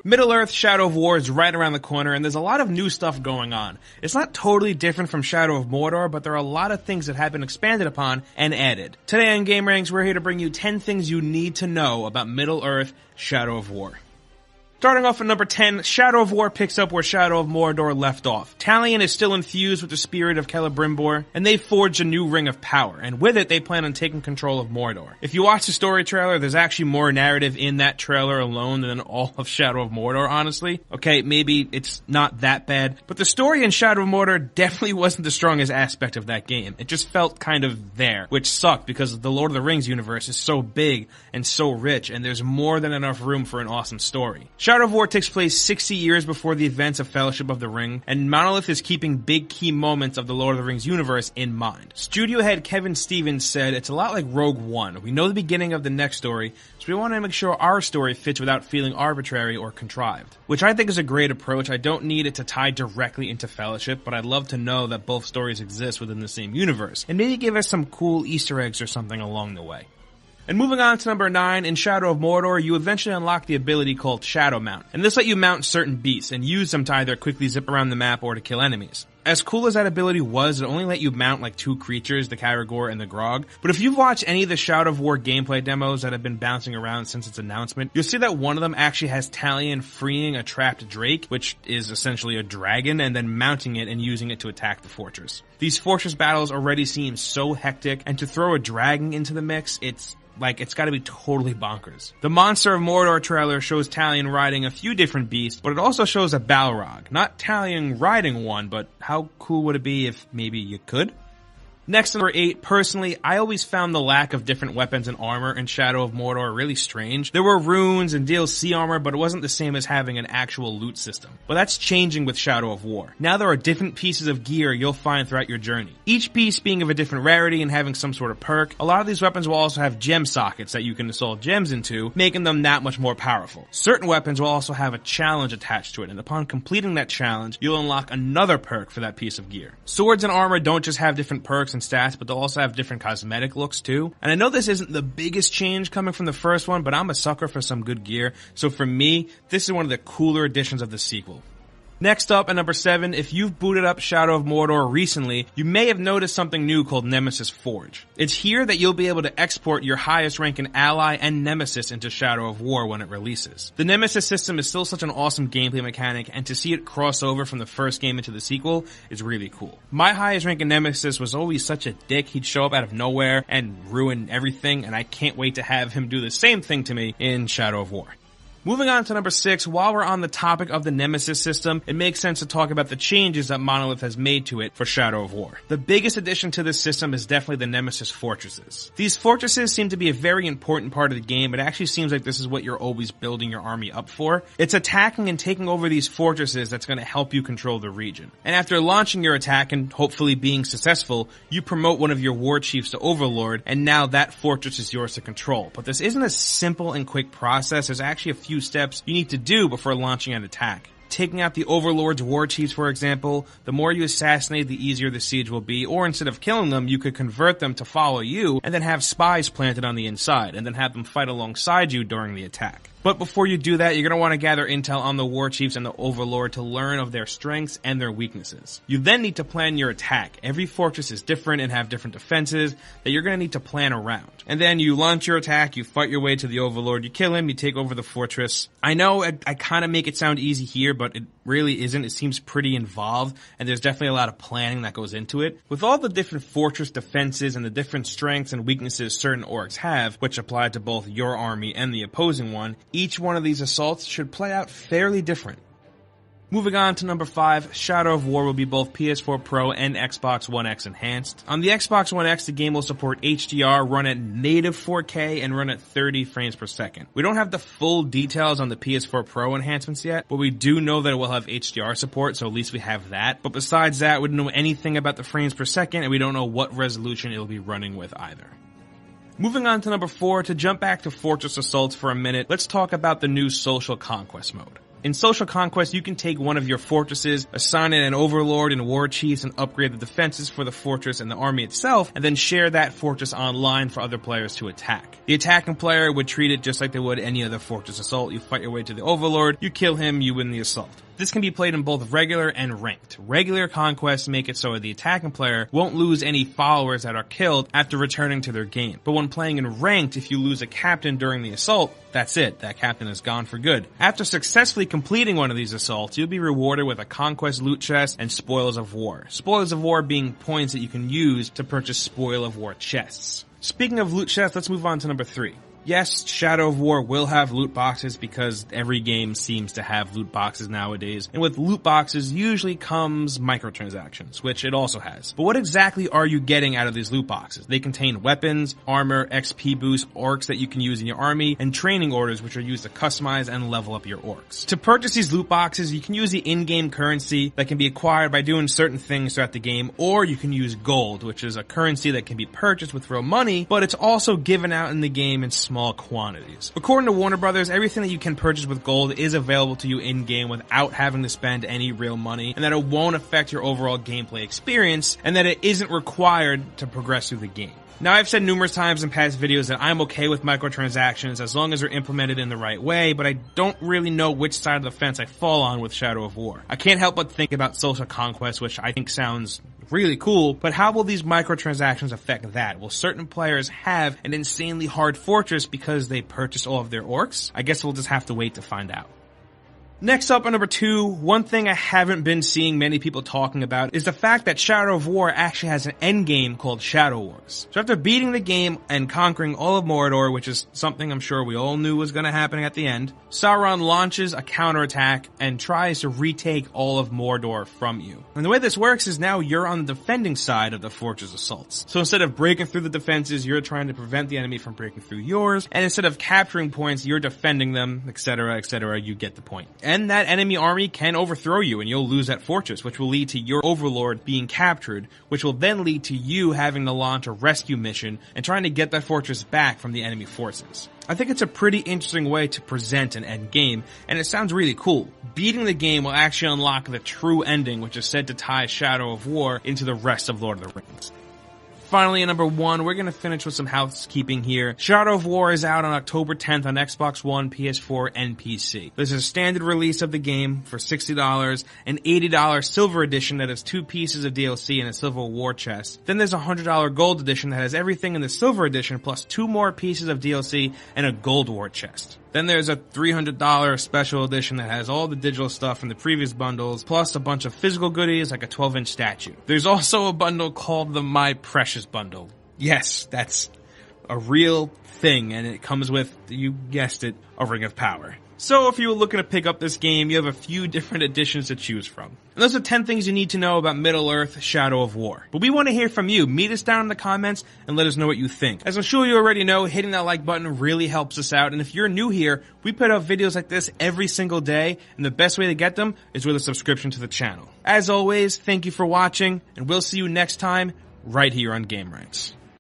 Middle-earth Shadow of War is right around the corner, and there's a lot of new stuff going on. It's not totally different from Shadow of Mordor, but there are a lot of things that have been expanded upon and added. Today on GameRanks, we're here to bring you 10 things you need to know about Middle-earth Shadow of War. Starting off at number 10, Shadow of War picks up where Shadow of Mordor left off. Talion is still infused with the spirit of Celebrimbor, and they've forged a new ring of power, and with it they plan on taking control of Mordor. If you watch the story trailer, there's actually more narrative in that trailer alone than in all of Shadow of Mordor, honestly. Okay, maybe it's not that bad, but the story in Shadow of Mordor definitely wasn't the strongest aspect of that game. It just felt kind of there, which sucked because the Lord of the Rings universe is so big and so rich, and there's more than enough room for an awesome story. Shadow of War takes place 60 years before the events of Fellowship of the Ring, and Monolith is keeping big key moments of the Lord of the Rings universe in mind. Studio head Kevin Stevens said, "It's a lot like Rogue One. We know the beginning of the next story, so we want to make sure our story fits without feeling arbitrary or contrived." Which I think is a great approach. I don't need it to tie directly into Fellowship, but I'd love to know that both stories exist within the same universe, and maybe give us some cool Easter eggs or something along the way. And moving on to number 9, in Shadow of Mordor, you eventually unlock the ability called Shadow Mount. And this lets you mount certain beasts and use them to either quickly zip around the map or to kill enemies. As cool as that ability was, it only let you mount like 2 creatures, the Caragor and the Grog. But if you've watched any of the Shadow of War gameplay demos that have been bouncing around since its announcement, you'll see that one of them actually has Talion freeing a trapped drake, which is essentially a dragon, and then mounting it and using it to attack the fortress. These fortress battles already seem so hectic, and to throw a dragon into the mix, it's gotta be totally bonkers. The Monster of Mordor trailer shows Talion riding a few different beasts, but it also shows a Balrog. Not Talion riding one, but how cool would it be if maybe you could? Next, number 8, personally, I always found the lack of different weapons and armor in Shadow of Mordor really strange. There were runes and DLC armor, but it wasn't the same as having an actual loot system. But that's changing with Shadow of War. Now there are different pieces of gear you'll find throughout your journey. Each piece being of a different rarity and having some sort of perk. A lot of these weapons will also have gem sockets that you can install gems into, making them that much more powerful. Certain weapons will also have a challenge attached to it, and upon completing that challenge, you'll unlock another perk for that piece of gear. Swords and armor don't just have different perks and stats, but they'll also have different cosmetic looks too. And I know this isn't the biggest change coming from the first one, but I'm a sucker for some good gear, so for me, this is one of the cooler additions of the sequel. Next up, at number 7, if you've booted up Shadow of Mordor recently, you may have noticed something new called Nemesis Forge. It's here that you'll be able to export your highest ranking ally and nemesis into Shadow of War when it releases. The Nemesis system is still such an awesome gameplay mechanic, and to see it cross over from the first game into the sequel is really cool. My highest ranking nemesis was always such a dick. He'd show up out of nowhere and ruin everything, and I can't wait to have him do the same thing to me in Shadow of War. Moving on to number 6, while we're on the topic of the Nemesis system, it makes sense to talk about the changes that Monolith has made to it for Shadow of War. The biggest addition to this system is definitely the Nemesis fortresses. These fortresses seem to be a very important part of the game. It actually seems like this is what you're always building your army up for. It's attacking and taking over these fortresses that's going to help you control the region. And after launching your attack and hopefully being successful, you promote one of your war chiefs to Overlord, and now that fortress is yours to control. But this isn't a simple and quick process. There's actually a few steps you need to do before launching an attack. Taking out the Overlord's war chiefs, for example, the more you assassinate, the easier the siege will be, or instead of killing them, you could convert them to follow you, and then have spies planted on the inside, and then have them fight alongside you during the attack. But before you do that, you're going to want to gather intel on the war chiefs and the Overlord to learn of their strengths and their weaknesses. You then need to plan your attack. Every fortress is different and have different defenses that you're going to need to plan around. And then you launch your attack, you fight your way to the Overlord, you kill him, you take over the fortress. I know I kind of make it sound easy here, but it really isn't. It seems pretty involved, and there's definitely a lot of planning that goes into it. With all the different fortress defenses and the different strengths and weaknesses certain orcs have, which apply to both your army and the opposing one, each one of these assaults should play out fairly different. Moving on to number 5, Shadow of War will be both PS4 Pro and Xbox One X enhanced. On the Xbox One X, the game will support HDR, run at native 4K, and run at 30 frames per second. We don't have the full details on the PS4 Pro enhancements yet, but we do know that it will have HDR support, so at least we have that. But besides that, we don't know anything about the frames per second, and we don't know what resolution it'll be running with either. Moving on to number 4, to jump back to Fortress Assaults for a minute, let's talk about the new Social Conquest mode. In Social Conquest, you can take one of your fortresses, assign it an overlord and war chiefs, and upgrade the defenses for the fortress and the army itself, and then share that fortress online for other players to attack. The attacking player would treat it just like they would any other fortress assault. You fight your way to the overlord, you kill him, you win the assault. This can be played in both regular and ranked. Regular conquests make it so the attacking player won't lose any followers that are killed after returning to their game. But when playing in ranked, if you lose a captain during the assault, that's it. That captain is gone for good. After successfully completing one of these assaults, you'll be rewarded with a conquest loot chest and spoils of war. Spoils of war being points that you can use to purchase spoil of war chests. Speaking of loot chests, let's move on to number 3. Yes, Shadow of War will have loot boxes because every game seems to have loot boxes nowadays. And with loot boxes usually comes microtransactions, which it also has. But what exactly are you getting out of these loot boxes? They contain weapons, armor, XP boosts, orcs that you can use in your army, and training orders which are used to customize and level up your orcs. To purchase these loot boxes, you can use the in-game currency that can be acquired by doing certain things throughout the game, or you can use gold, which is a currency that can be purchased with real money, but it's also given out in the game in small quantities. According to Warner Brothers, everything that you can purchase with gold is available to you in-game without having to spend any real money, and that it won't affect your overall gameplay experience, and that it isn't required to progress through the game. Now, I've said numerous times in past videos that I'm okay with microtransactions as long as they're implemented in the right way, but I don't really know which side of the fence I fall on with Shadow of War. I can't help but think about Social Conquest, which I think sounds really cool, but how will these microtransactions affect that? Will certain players have an insanely hard fortress because they purchased all of their orcs? I guess we'll just have to wait to find out. Next up, on number 2, one thing I haven't been seeing many people talking about is the fact that Shadow of War actually has an end game called Shadow Wars. So after beating the game and conquering all of Mordor, which is something I'm sure we all knew was going to happen at the end, Sauron launches a counterattack and tries to retake all of Mordor from you. And the way this works is now you're on the defending side of the fortress assaults. So instead of breaking through the defenses, you're trying to prevent the enemy from breaking through yours, and instead of capturing points, you're defending them, etc., etc. You get the point. And that enemy army can overthrow you and you'll lose that fortress, which will lead to your overlord being captured, which will then lead to you having to launch a rescue mission and trying to get that fortress back from the enemy forces. I think it's a pretty interesting way to present an end game, and it sounds really cool. Beating the game will actually unlock the true ending, which is said to tie Shadow of War into the rest of Lord of the Rings. Finally, at number 1, we're going to finish with some housekeeping here. Shadow of War is out on October 10th on Xbox One, PS4, and PC. There's a standard release of the game for $60, an $80 silver edition that has 2 pieces of DLC and a silver war chest. Then there's a $100 gold edition that has everything in the silver edition plus 2 more pieces of DLC and a gold war chest. Then there's a $300 special edition that has all the digital stuff from the previous bundles, plus a bunch of physical goodies like a 12-inch statue. There's also a bundle called the My Precious Bundle. Yes, that's a real thing, and it comes with, you guessed it, a Ring of Power. So if you were looking to pick up this game, you have a few different editions to choose from. And those are 10 things you need to know about Middle-earth Shadow of War. But we want to hear from you. Meet us down in the comments and let us know what you think. As I'm sure you already know, hitting that like button really helps us out. And if you're new here, we put out videos like this every single day, and the best way to get them is with a subscription to the channel. As always, thank you for watching, and we'll see you next time right here on Game Ranks.